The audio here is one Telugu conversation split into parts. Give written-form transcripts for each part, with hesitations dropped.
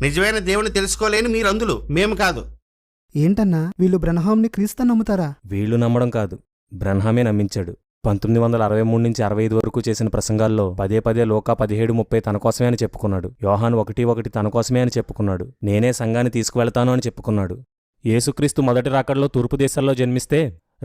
నిజమైన దేవుని తెలుసుకోలేని మీరు అందులు, మేము కాదు. ఏంటన్నా వీళ్ళు బ్రహ్మాంని క్రీస్తు నమ్ముతారా? వీళ్ళు నమ్మడం కాదు, బ్రహ్మామే నమ్మించాడు. 1963 నుంచి 65 వరకు చేసిన ప్రసంగాల్లో పదే లోకా 17:30 తన కోసమే అని చెప్పుకున్నాడు. యోహాను 1:1 తన కోసమే అని చెప్పుకున్నాడు. నేనే సంఘాన్ని తీసుకువెళ్తాను అని చెప్పుకున్నాడు. యేసుక్రీస్తు మొదటి రాకడలో తూర్పు దేశాల్లో జన్మిస్తే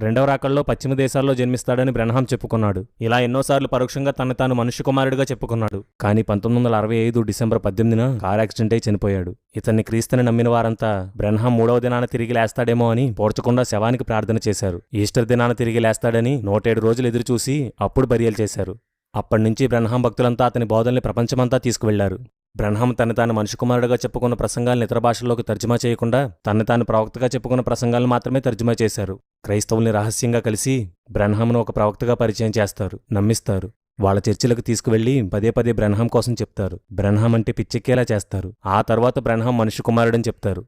రెండవ రాకడలో పశ్చిమ దేశాల్లో జన్మిస్తాడని బ్రహ్మాం చెప్పుకున్నాడు. ఇలా ఎన్నోసార్లు పరోక్షంగా తాను మనుష్య కుమారుడిగా చెప్పుకున్నాడు. కానీ 1965 డిసెంబర్ 18న కార్ యాక్సిడెంట్ అయి చనిపోయాడు. ఇతన్ని క్రీస్తుని నమ్మిన వారంతా బ్రహ్మాం 3వ దినాన తిరిగి లేస్తాడేమో అని పోడ్చకుండా శవానికి ప్రార్థన చేశారు. ఈస్టర్ దినాన తిరిగి లేస్తాడని 107 రోజులు ఎదురుచూసి అప్పుడు బరియలు చేశారు. అప్పటినుంచి బ్రహ్మాం భక్తులంతా అతని బోధల్ని ప్రపంచమంతా తీసుకువెళ్లారు. బ్రహ్మాం తాను మనుష్య కుమారుడుగా చెప్పుకున్న ప్రసంగాలను ఇతర భాషల్లోకి తర్జుమా చేయకుండా తాను ప్రవక్తగా చెప్పుకున్న ప్రసంగాలను మాత్రమే తర్జుమా చేశారు. క్రైస్తవుల్ని రహస్యంగా కలిసి బ్రహ్మాంను ఒక ప్రవక్తగా పరిచయం చేస్తారు, నమ్మిస్తారు. వాళ్ళ చర్చిలకు తీసుకువెళ్లి పదే బ్రహ్మాం కోసం చెప్తారు. బ్రహ్మాం అంటే పిచ్చెక్కేలా చేస్తారు. ఆ తర్వాత బ్రహ్మాం మనుష్య కుమారుడని చెప్తారు.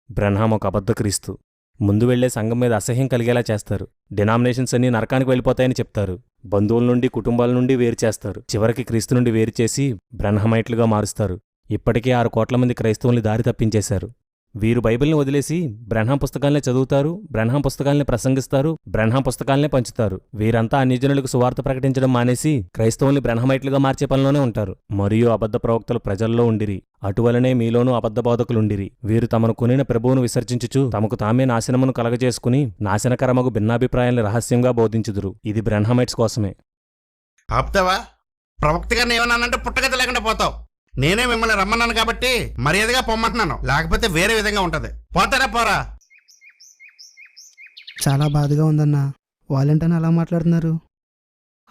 బ్రహ్మాం ఒక అబద్ధ క్రీస్తు. ముందు వెళ్లే సంఘం మీద అసహ్యం కలిగేలా చేస్తారు. డినామినేషన్స్ అన్నీ నరకానికి వెళ్ళిపోతాయని చెప్తారు. బంధువుల నుండి కుటుంబాల నుండి వేరు చేస్తారు. చివరికి క్రీస్తు నుండి వేరు చేసి బ్రహ్మమైట్లుగా మారుస్తారు. ఇప్పటికే 6 కోట్ల మంది క్రైస్తవుల్ని దారి తప్పించేశారు. వీరు బైబిల్ని వదిలేసి బ్రహ్మాం పుస్తకాలనే చదువుతారు, బ్రహ్మాం పుస్తకాలనే ప్రసంగిస్తారు, బ్రహ్మాం పుస్తకాలనే పంచుతారు. వీరంతా అన్యజనులకు సువార్త ప్రకటించడం మానేసి క్రైస్తవుల్ని బ్రహ్మమైట్లుగా మార్చే పనిలోనే ఉంటారు. మరియు అబద్ధ ప్రవక్తలు ప్రజల్లో ఉండిరి. అటువలనే మీలోనూ అబద్ధ బోధకులుండిరి. వీరు తమను కొనిన ప్రభువును విసర్జించుచు తమకు తామే నాశనమును కలగజేసుకుని నాశనకరమగు భిన్నాభిప్రాయాల్ని రహస్యంగా బోధించుదురు. ఇది బ్రహ్మమైట్స్ కోసమే. ఆపుతావా? ప్రవక్తగారిని ఏమన్నానంటే పుట్టగత లేకుండా పోతావు. నేనే మిమ్మల్ని రమ్మన్నాను కాబట్టి మర్యాదగా పొమ్మంటున్నాను, లేకపోతే వేరే విధంగా ఉంటది. పోతారా పోరా? చాలా బాధగా ఉందన్నా. వాళ్ళేంటని అలా మాట్లాడుతున్నారు?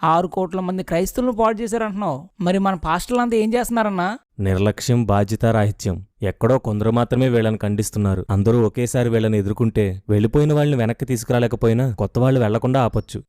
6 కోట్ల మంది క్రైస్తవులను పాడు చేశారంటున్నావు. మరి మన పాస్టర్లంతా ఏం చేస్తున్నారన్నా? నిర్లక్ష్యం, బాధ్యతారాహిత్యం. ఎక్కడో కొందరు మాత్రమే వీళ్ళని ఖండిస్తున్నారు. అందరూ ఒకేసారి వీళ్ళని ఎదుర్కొంటే వెళ్ళిపోయిన వాళ్ళని వెనక్కి తీసుకురాలేకపోయినా కొత్త వాళ్ళు వెళ్లకుండా ఆపొచ్చు.